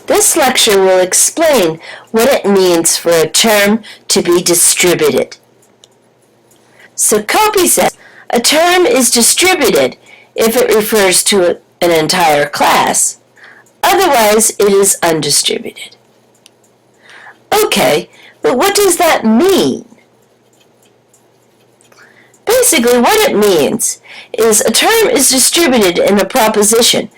This lecture will explain what it means for a term to be distributed. So Copi says a term is distributed if it refers to an entire class. Otherwise, it is undistributed. Okay, but what does that mean? Basically, what it means is a term is distributed in a proposition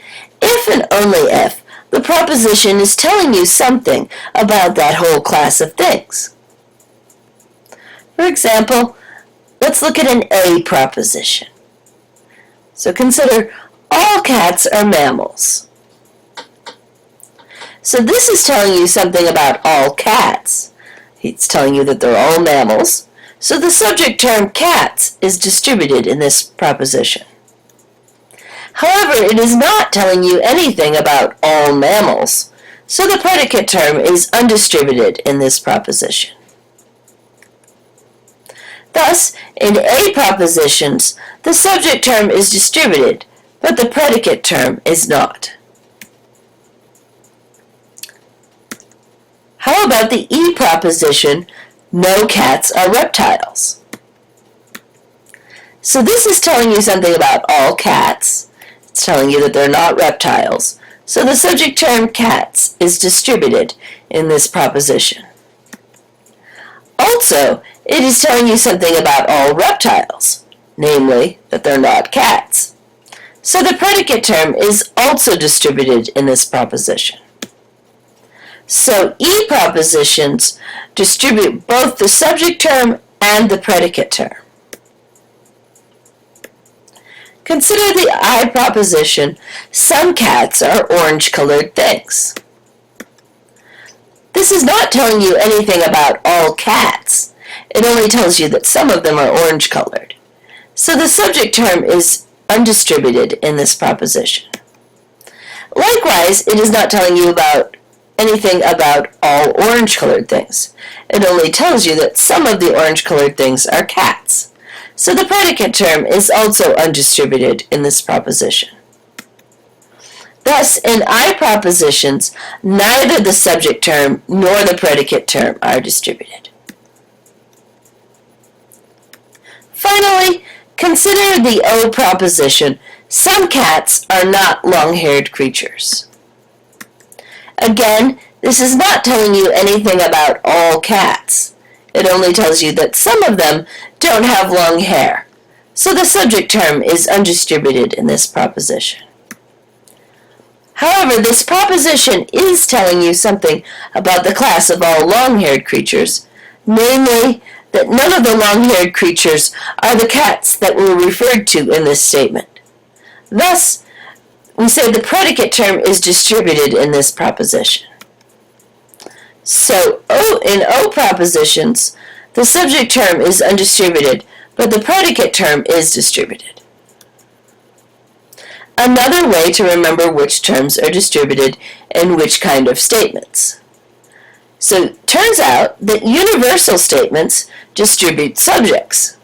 if and only if the proposition is telling you something about that whole class of things. For example, let's look at an A proposition. So consider all cats are mammals. So this is telling you something about all cats. It's telling you that they're all mammals. So the subject term cats is distributed in this proposition. However, it is not telling you anything about all mammals. So the predicate term is undistributed in this proposition. Thus, in A propositions, the subject term is distributed, but the predicate term is not. How about the E proposition, no cats are reptiles? So this is telling you something about all cats. It's telling you that they're not reptiles. So the subject term cats is distributed in this proposition. Also, it is telling you something about all reptiles, namely that they're not cats. So the predicate term is also distributed in this proposition. So E propositions distribute both the subject term and the predicate term. Consider the I proposition, some cats are orange-colored things. This is not telling you anything about all cats. It only tells you that some of them are orange-colored. So the subject term is undistributed in this proposition. Likewise, it is not telling you anything about all orange-colored things. It only tells you that some of the orange-colored things are cats. So the predicate term is also undistributed in this proposition. Thus, in I propositions, neither the subject term nor the predicate term are distributed. Finally, consider the O proposition, some cats are not long-haired creatures. Again, this is not telling you anything about all cats. It only tells you that some of them don't have long hair. So the subject term is undistributed in this proposition. However, this proposition is telling you something about the class of all long-haired creatures, namely that none of the long-haired creatures are the cats that were referred to in this statement. Thus, we say the predicate term is distributed in this proposition. So in O propositions, the subject term is undistributed, but the predicate term is distributed. Another way to remember which terms are distributed in which kind of statements. So it turns out that universal statements distribute subjects.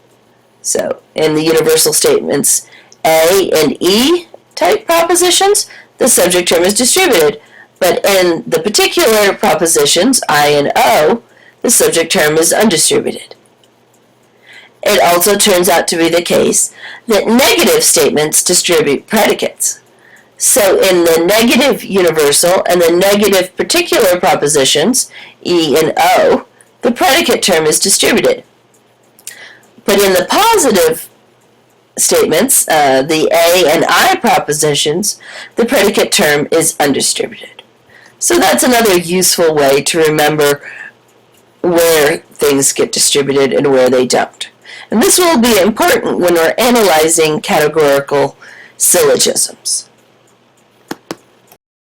So in the universal statements A and E type propositions, the subject term is distributed, but in the particular propositions I and O, the subject term is undistributed. It also turns out to be the case that negative statements distribute predicates. So in the negative universal and the negative particular propositions, E and O, the predicate term is distributed. But in the positive statements, the A and I propositions, the predicate term is undistributed. So that's another useful way to remember where things get distributed and where they don't. And this will be important when we're analyzing categorical syllogisms.